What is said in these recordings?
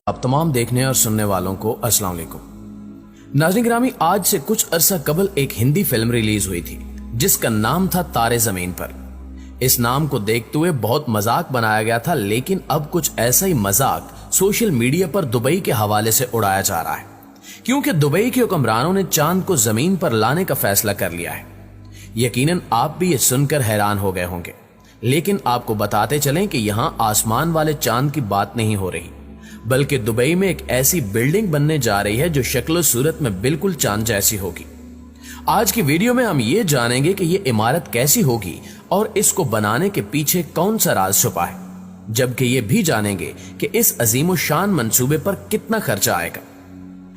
आप तमाम देखने और सुनने वालों को अस्सलाम वालेकुम। नाज़रीन गिरामी, आज से कुछ अरसा कबल एक हिंदी फिल्म रिलीज हुई थी जिसका नाम था तारे जमीन पर। इस नाम को देखते हुए बहुत मजाक बनाया गया था, लेकिन अब कुछ ऐसा ही मजाक सोशल मीडिया पर दुबई के हवाले से उड़ाया जा रहा है, क्योंकि दुबई के हुक्मरानों ने चांद को जमीन पर लाने का फैसला कर लिया है। यकीनन आप भी ये सुनकर हैरान हो गए होंगे, लेकिन आपको बताते चलें कि यहाँ आसमान वाले चांद की बात नहीं हो रही, बल्कि दुबई में एक ऐसी बिल्डिंग बनने जा रही है जो शक्ल सूरत में बिल्कुल चांद जैसी होगी। आज की वीडियो में हम ये जानेंगे कि ये इमारत कैसी होगी और इसको बनाने के पीछे कौन सा राज छुपा है, जबकि ये भी जानेंगे कि इस अजीमो शान मंसूबे पर कितना खर्चा आएगा।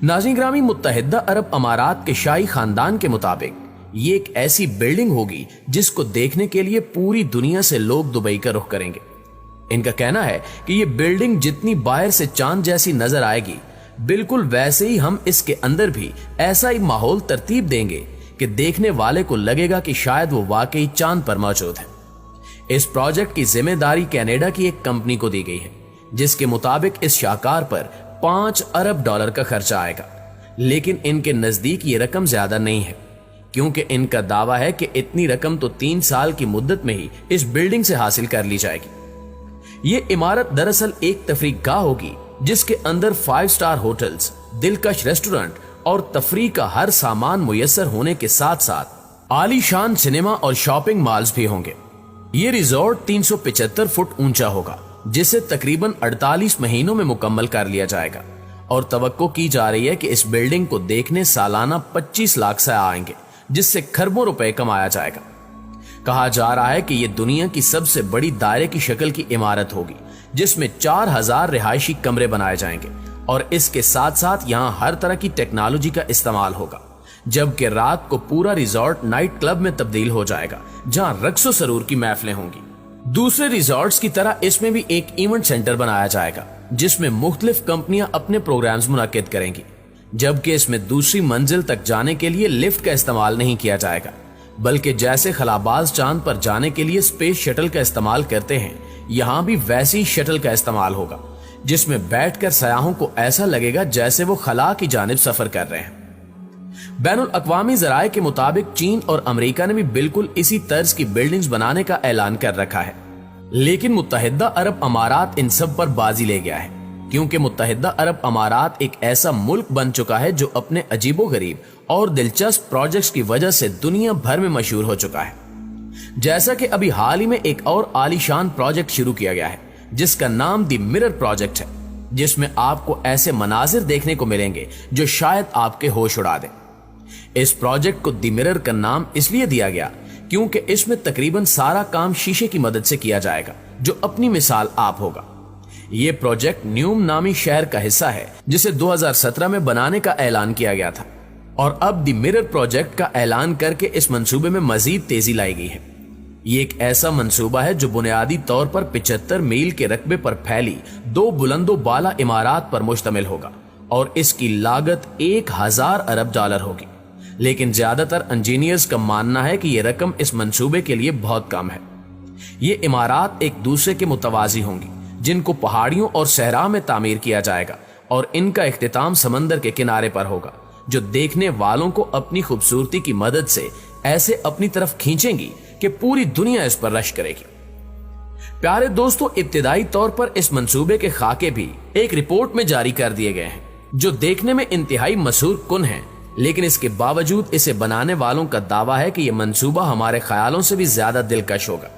नाज़रीन गिरामी, मुत्तहिदा अरब अमारात के शाही खानदान के मुताबिक ये एक ऐसी बिल्डिंग होगी जिसको देखने के लिए पूरी दुनिया से लोग दुबई का रुख करेंगे। इनका कहना है कि ये बिल्डिंग जितनी बाहर से चांद जैसी नजर आएगी, बिल्कुल वैसे ही हम इसके अंदर भी ऐसा ही माहौल तरतीब देंगे कि देखने वाले को लगेगा कि शायद वो वाकई चांद पर मौजूद है। इस प्रोजेक्ट की जिम्मेदारी कनाडा की एक कंपनी को दी गई है, जिसके मुताबिक इस शाहकार पर $5 अरब का खर्चा आएगा। लेकिन इनके नजदीक ये रकम ज्यादा नहीं है, क्योंकि इनका दावा है कि इतनी रकम तो 3 साल की मुद्दत में ही इस बिल्डिंग से हासिल कर ली जाएगी। ये इमारत दरअसल एक तफरीहगाह होगी जिसके अंदर 5 स्टार होटल्स, दिलकश रेस्टोरेंट और तफरीह का हर सामान मुयस्सर होने के साथ साथ आलीशान सिनेमा और शॉपिंग मॉल्स भी होंगे। ये रिजॉर्ट 375 फुट ऊंचा होगा, जिसे तकरीबन 48 महीनों में मुकम्मल कर लिया जाएगा, और तवक्को की जा रही है कि इस बिल्डिंग को देखने सालाना 25 लाख से आएंगे, जिससे खरबों रुपए कमाया जाएगा। कहा जा रहा है कि यह दुनिया की सबसे बड़ी दायरे की शक्ल की इमारत होगी, जिसमें 4000 रिहायशी कमरे बनाए जाएंगे, और इसके साथ साथ यहां हर तरह की टेक्नोलॉजी का इस्तेमाल होगा। जबकि रात को पूरा रिजॉर्ट नाइट क्लब में तब्दील हो जाएगा, जहां रक्सो सरूर की महफिलें होंगी। दूसरे रिजॉर्ट्स की तरह इसमें भी एक इवेंट सेंटर बनाया जाएगा, जिसमें मुख्तलिफ कंपनियां अपने प्रोग्राम्स मुनक्किद करेंगी। जबकि इसमें दूसरी मंजिल तक जाने के लिए लिफ्ट का इस्तेमाल नहीं किया जाएगा, बल्कि जैसे खलाबाज चांद पर जाने के लिए स्पेस शटल का इस्तेमाल करते हैं, यहां भी वैसी शटल का इस्तेमाल होगा, जिसमें बैठकर सयाहों को ऐसा लगेगा जैसे वो खला की जानिब सफर कर रहे हैं। बैनुल अक़वामी ज़राए के मुताबिक चीन और अमेरिका ने भी बिल्कुल इसी तर्ज की बिल्डिंग्स बनाने का ऐलान कर रखा है, लेकिन मुत्तहिदा अरब अमारात इन सब पर बाजी ले गया है, क्योंकि मुत्तहिदा अरब अमारात एक ऐसा मुल्क बन चुका है जो अपने अजीबोगरीब और दिलचस्प प्रोजेक्ट्स की वजह से दुनिया भर में मशहूर हो चुका है। जैसा कि अभी हाल ही में एक और आलीशान प्रोजेक्ट शुरू किया गया है, जिसका नाम द मिरर प्रोजेक्ट है, जिसमें आपको ऐसे मनाजिर देखने को मिलेंगे जो शायद आपके होश उड़ा दें। इस प्रोजेक्ट को द मिरर का नाम इसलिए दिया गया क्योंकि इसमें तकरीबन सारा काम शीशे की मदद से किया जाएगा, जो अपनी मिसाल आप होगा। ये प्रोजेक्ट न्यूम नामी शहर का हिस्सा है, जिसे 2017 में बनाने का ऐलान किया गया था, और अब द मिरर प्रोजेक्ट का ऐलान करके इस मंसूबे में मजीद तेजी लाई गई है। ये एक ऐसा मंसूबा है जो बुनियादी तौर पर 75 मील के रकबे पर फैली 2 बुलंदो बाला इमारत पर मुश्तमिल होगा, और इसकी लागत $1000 अरब होगी। लेकिन ज्यादातर इंजीनियर्स का मानना है कि यह रकम इस मंसूबे के लिए बहुत कम है। ये इमारत एक दूसरे के मुतवाजी होंगी, जिनको पहाड़ियों और सहरा में तामीर किया जाएगा, और इनका इख्तिताम समंदर के किनारे पर होगा, जो देखने वालों को अपनी खूबसूरती की मदद से ऐसे अपनी तरफ खींचेंगी कि पूरी दुनिया इस पर रश करेगी। प्यारे दोस्तों, इब्तिदाई तौर पर इस मंसूबे के खाके भी एक रिपोर्ट में जारी कर दिए गए हैं, जो देखने में इंतहाई मशहूर कुन है, लेकिन इसके बावजूद इसे बनाने वालों का दावा है कि यह मंसूबा हमारे ख्यालों से भी ज्यादा दिलकश होगा।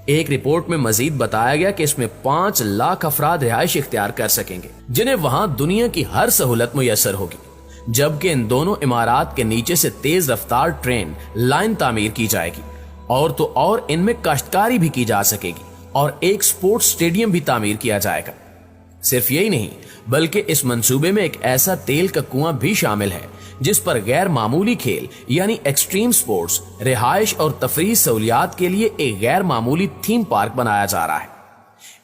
एक रिपोर्ट में मजीद बताया गया कि इसमें 5 लाख अफराद रिहाइश इख्तियार कर सकेंगे, जिन्हें वहां दुनिया की हर सहूलत मुयस्सर होगी। जबकि इन दोनों इमारत के नीचे से तेज रफ्तार ट्रेन लाइन तामीर की जाएगी, और तो और इनमें काश्तकारी भी की जा सकेगी, और एक स्पोर्ट्स स्टेडियम भी तामीर किया जाएगा। सिर्फ यही नहीं, बल्कि इस मंसूबे में एक ऐसा तेल का कुआं भी शामिल है जिस पर गैर मामूली खेल यानी एक्सट्रीम स्पोर्ट्स, रिहाइश और तफरीह सहूलियात के लिए एक गैर मामूली थीम पार्क बनाया जा रहा है।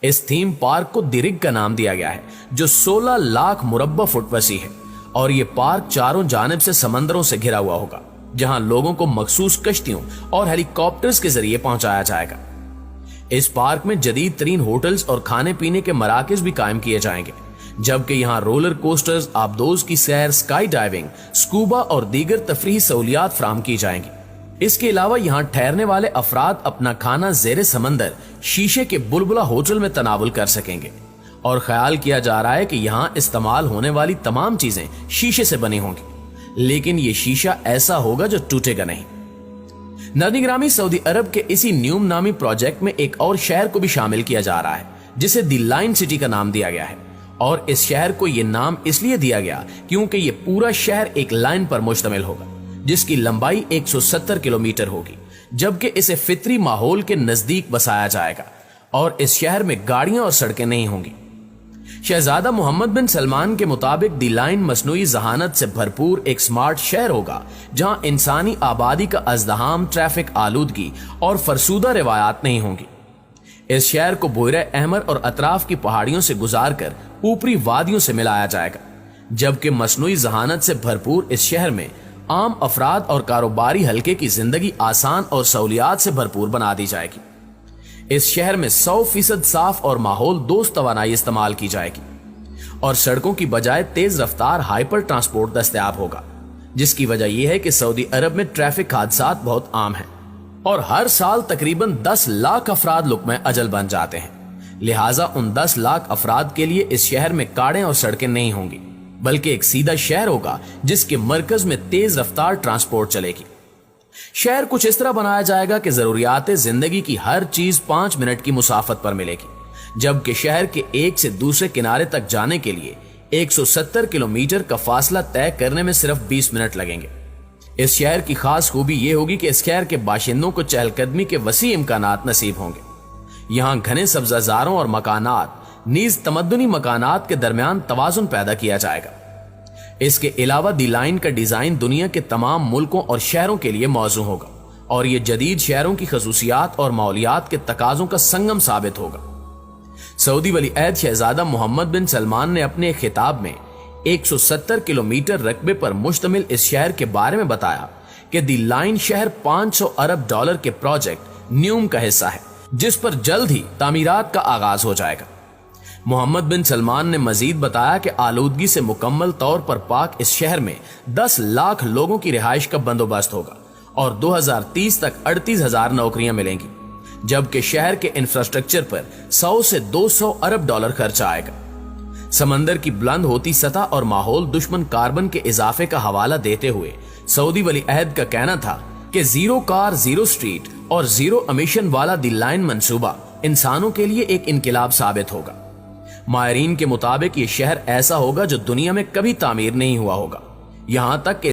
इस थीम पार्क को दिरिग का नाम दिया गया है, जो 16 लाख मुरब्बा फुट वसी है, और ये पार्क चारों जानिब से समंदरों से घिरा हुआ होगा, जहां लोगों को मखसूस कश्तियों और हेलीकॉप्टर्स के जरिए पहुंचाया जाएगा। इस पार्क में जदीद तरीन होटल्स और खाने पीने के मराकज भी कायम किए जाएंगे, जबकि यहाँ रोलर कोस्टर्स, आबदोज की सैर, स्काई डाइविंग, स्कूबा और दीगर तफरीही सहूलियात फराहम की जाएंगी। इसके अलावा यहाँ ठहरने वाले अफराद अपना खाना जेर समंदर शीशे के बुलबुला होटल में तनावुल कर सकेंगे और ख्याल किया जा रहा है कि यहाँ इस्तेमाल होने वाली तमाम चीजें शीशे से बनी होंगी, लेकिन ये शीशा ऐसा होगा जो टूटेगा नहीं। नाज़रीन गिरामी, सऊदी अरब के इसी न्यूम नामी प्रोजेक्ट में एक और शहर को भी शामिल किया जा रहा है जिसे दी लाइन सिटी का नाम दिया गया है। और इस शहर को यह नाम इसलिए दिया गया क्योंकि यह पूरा शहर एक लाइन पर मुश्तमिल होगा जिसकी लंबाई 170 किलोमीटर होगी, जबकि इसे फितरी माहौल के नजदीक बसाया जाएगा और इस शहर में गाड़ियां और सड़कें नहीं होंगी। शहजादा मोहम्मद बिन सलमान के मुताबिक दी लाइन मसनूई जहानत से भरपूर एक स्मार्ट शहर होगा जहां इंसानी आबादी का अज़दहाम, ट्रैफिक आलूदगी और फरसूदा रिवायात नहीं होंगी। इस शहर को बुहरा अहमर और अतराफ की पहाड़ियों से गुजार कर ऊपरी वादियों से मिलाया जाएगा, जबकि मसनूई जहानत से भरपूर इस शहर में आम अफराद और कारोबारी हल्के की जिंदगी आसान और सहूलियात से भरपूर बना दी जाएगी। इस शहर में 100% साफ और माहौल दोस्त तवानाई इस्तेमाल की जाएगी और सड़कों की बजाय तेज रफ्तार हाइपर ट्रांसपोर्ट दस्तयाब होगा, जिसकी वजह यह है कि सऊदी अरब में ट्रैफिक हादसात बहुत आम हैं और हर साल तकरीबन 10 लाख अफराद लुक़्मे अजल बन जाते हैं। लिहाजा उन 10 लाख अफराद के लिए इस शहर में कारें और सड़कें नहीं होंगी, बल्कि एक सीधा शहर होगा जिसके मरकज में तेज रफ्तार ट्रांसपोर्ट चलेगी। शहर कुछ इस तरह बनाया जाएगा कि जरूरियात जिंदगी की हर चीज 5 मिनट की मुसाफत पर मिलेगी, जबकि शहर के एक से दूसरे किनारे तक जाने के लिए 170 किलोमीटर का फासला तय करने में सिर्फ 20 मिनट लगेंगे। इस शहर की खास खूबी यह होगी कि इस शहर के बाशिंदों को चहलकदमी के वसी इम्कानात नसीब होंगे। यहाँ घने सब्जाजारों और मकानात नीज तमद्दुनी मकानात के दरमियान तवाजुन पैदा किया जाएगा। इसके अलावा दी लाइन का डिजाइन दुनिया के तमाम मुल्कों और शहरों के लिए मौजू होगा और ये जदीद शहरों की खसूसियात और माहौलियात के तकाजों का संगम साबित होगा। सऊदी वली अहद शहजादा मोहम्मद बिन सलमान ने अपने खिताब में 170 किलोमीटर रकबे पर मुश्तमिल इस शहर के बारे में बताया कि दी लाइन शहर $500 अरब के प्रोजेक्ट न्यूम का हिस्सा है, जिस पर जल्द ही तामीरात का आगाज हो जाएगा। मोहम्मद बिन सलमान ने मजीद बताया कि आलूदगी से मुकम्मल तौर पर पाक इस शहर में 10 लाख लोगों की रिहाइश का बंदोबस्त होगा और 2030 तक 38,000 नौकरियां मिलेंगी, जबकि शहर के इंफ्रास्ट्रक्चर पर 100 से $200 अरब खर्चा आएगा। समंदर की बुलंद होती सतह और माहौल दुश्मन कार्बन के इजाफे का हवाला देते हुए सऊदी वली अहद का कहना था कि जीरो कार, जीरो स्ट्रीट और जीरो एमिशन वाला दी लाइन मंसूबा इंसानों के लिए एक इनकलाब साबित होगा। माहिरीन के मुताबिक ये शहर ऐसा होगा जो दुनिया में कभी तामीर नहीं हुआ होगा, यहां तक कि